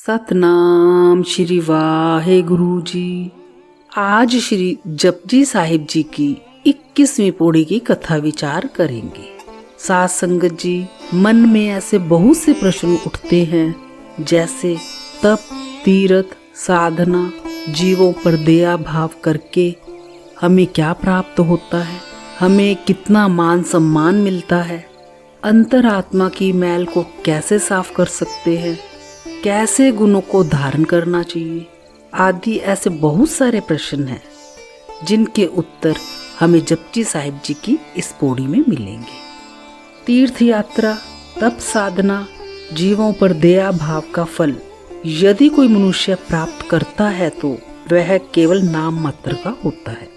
सतनाम श्री वाहेगुरु जी। आज श्री जपजी साहिब जी की 21वीं पौड़ी की कथा विचार करेंगे। साथ संगत जी, मन में ऐसे बहुत से प्रश्न उठते हैं, जैसे तप, तीर्थ, साधना, जीवों पर दया भाव करके हमें क्या प्राप्त होता है, हमें कितना मान सम्मान मिलता है, अंतरात्मा की मैल को कैसे साफ कर सकते हैं, कैसे गुणों को धारण करना चाहिए, आदि ऐसे बहुत सारे प्रश्न हैं जिनके उत्तर हमें जपजी साहिब जी की इस पौड़ी में मिलेंगे। तीर्थ यात्रा, तप, साधना, जीवों पर दया भाव का फल यदि कोई मनुष्य प्राप्त करता है तो वह केवल नाम मात्र का होता है,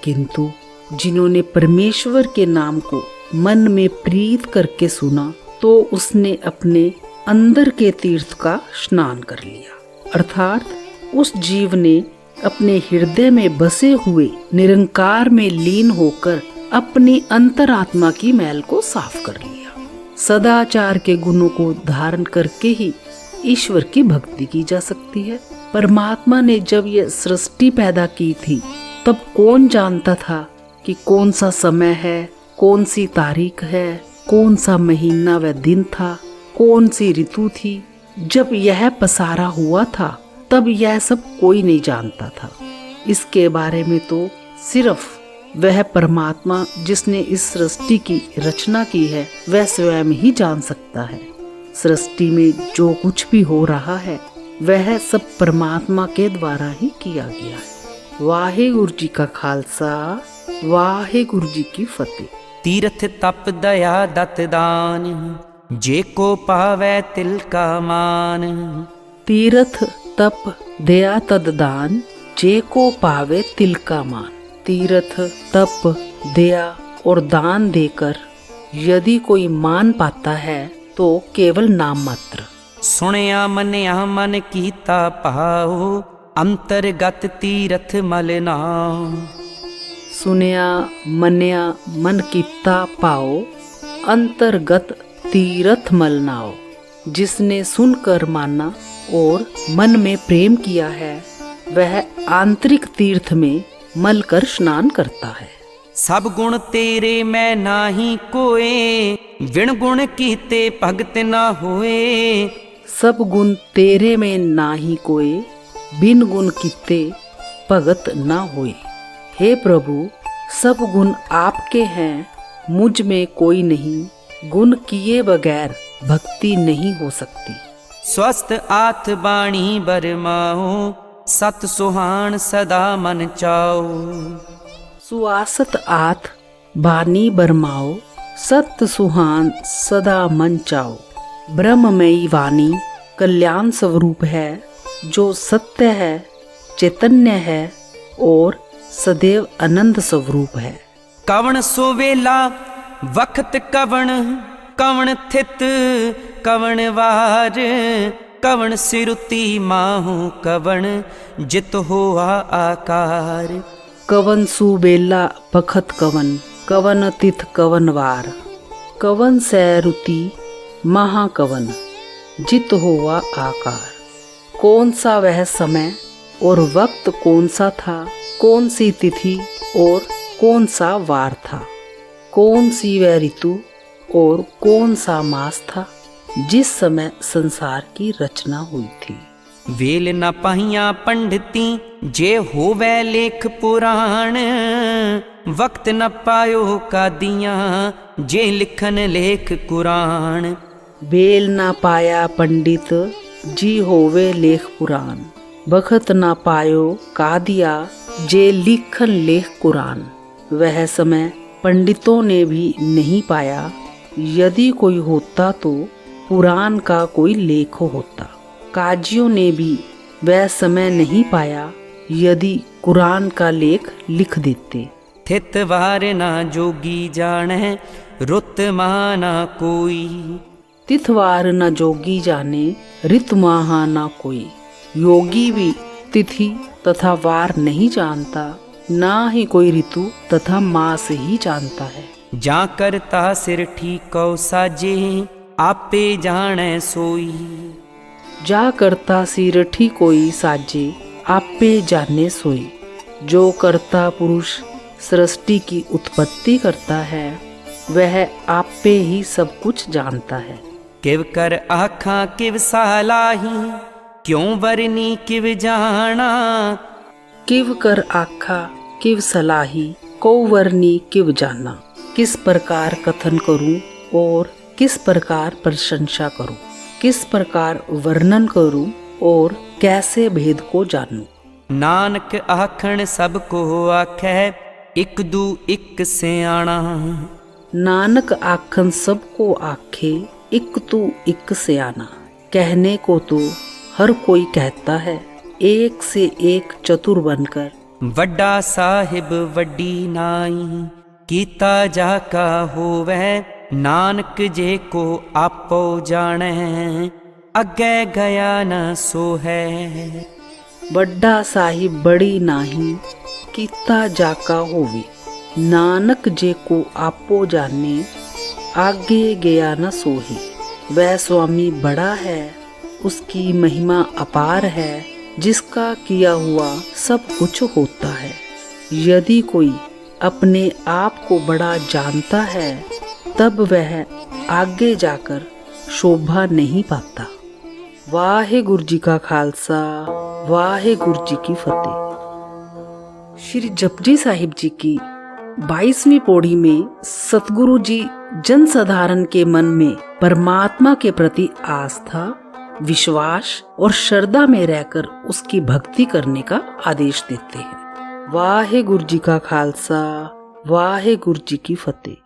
किंतु जिन्होंने परमेश्वर के नाम को मन में प्रीत करके सुना तो उसने अपने अंदर के तीर्थ का स्नान कर लिया, अर्थात उस जीव ने अपने हृदय में बसे हुए निरंकार में लीन होकर अपनी अंतरात्मा की मैल को साफ कर लिया। सदाचार के गुणों को धारण करके ही ईश्वर की भक्ति की जा सकती है। परमात्मा ने जब यह सृष्टि पैदा की थी तब कौन जानता था कि कौन सा समय है, कौन सी तारीख है, कौन सा महीना व दिन था, कौन सी ऋतु थी। जब यह पसारा हुआ था तब यह सब कोई नहीं जानता था। इसके बारे में तो सिर्फ वह परमात्मा जिसने इस सृष्टि की रचना की है वह स्वयं ही जान सकता है। सृष्टि में जो कुछ भी हो रहा है वह सब परमात्मा के द्वारा ही किया गया है। वाहेगुरु जी का खालसा, वाहेगुरु जी की फतेह। तीर्थ तप दया दत दान, जे को पावै तिल का मान। तीर्थ तप दया तद दान, जे को पावे तिल का मान। तीर्थ तप दया और दान देकर यदि कोई मान पाता है तो केवल नाम मात्र। सुनया मन्या मन कीता पाओ, अंतर्गत तीर्थ मल नाओ। सुनया मन्या मन कीता पाओ, अंतर्गत तीर्थ मल नाओ। जिसने सुनकर माना और मन में प्रेम किया है वह आंतरिक तीर्थ में मल कर स्नान करता है। सब गुण तेरे मैं नाही कोए, विण गुण कीते भगत ना होए। सब गुण तेरे में नाही कोए, बिन गुण कीते भगत ना होए। हे प्रभु, सब गुण आपके हैं, मुझ में कोई नहीं, गुण किए बगैर भक्ति नहीं हो सकती। स्वस्थ आथ बाणी बरमाओ, सत सुहान सदा मन चाओ। सुआसत आथ बानी बरमाओ, सत सुहान सदा मन चाओ। ब्रह्ममयी वाणी कल्याण स्वरूप है, जो सत्य है, चैतन्य है और सदैव आनंद स्वरूप है। कवण सोवेला वक्त कवण, कवण थित कवण वार। कवण सिरुति माहू कवण, जित होआ आकार। कवन सुबेला बखत कवन, कवन तिथ कवन वार। कवन सैरुति महाकवन, जित होवा आकार। कौन सा वह समय और वक्त कौन सा था, कौन सी तिथि और कौन सा वार था, कौन सी वह ऋतु और कौन सा मास था जिस समय संसार की रचना हुई थी। वेल न पहिया पंडिती, जे होवे लेख पुराण। वक्त न पायो का दिया, जे लिखन लेख कुरान। बेल ना पाया पंडित, जी होवे लेख पुराण। बखत ना पायो का दिया, जे लिखन लेख कुरान। वह समय पंडितों ने भी नहीं पाया, यदि कोई होता तो पुराण का कोई लेख होता। काजियों ने भी वह समय नहीं पाया, यदि कुरान का लेख लिख देते। थित वार ना जोगी जाने, रुत माना कोई। तिथवार न जोगी जाने, ऋत माहा न कोई। योगी भी तिथि तथा वार नहीं जानता, ना ही कोई ऋतु तथा मास ही जानता है। जा करता सिर ठीक साजे, आपे जाने सोई। जा करता सिरठी कोई साजे, आपे जाने सोई। जो करता पुरुष सृष्टि की उत्पत्ति करता है, वह आपे ही सब कुछ जानता है। किव कर आखां किव सालाही, क्यों वरनी किव जाना। किव कर आखा किव सलाही, को वर्णी किव जाना। किस प्रकार कथन करूं और किस प्रकार प्रशंसा करूं, किस प्रकार वर्णन करूं और कैसे भेद को जानूं। नानक आखण सबको आखै, इक दू इक सियाणा। नानक आखन सबको आखे, इक तू इक सियाना। कहने को तो हर कोई कहता है, एक से एक चतुर बनकर। वड्डा साहिब वड्डी नाई, कीता जाका होवै। नानक जे को आपो जाने, अगे गया न सो है। बड्डा साहिब बड़ी नाही, कीता जाका होवे। नानक जे को आपो जाने, आगे गया न सोही। वह स्वामी बड़ा है, उसकी महिमा अपार है। जिसका किया हुआ सब कुछ होता है। यदि कोई अपने आप को बड़ा जानता है, तब वह आगे जाकर शोभा नहीं पाता। वाहेगुरु जी का खालसा, वाहेगुरु जी की फतेह। श्री जपजी साहिब जी की 22वीं पौड़ी में सतगुरु जी जन साधारण के मन में परमात्मा के प्रति आस्था, विश्वास और श्रद्धा में रहकर उसकी भक्ति करने का आदेश देते हैं। वाहेगुरु जी का खालसा, वाहेगुरु जी की फतेह।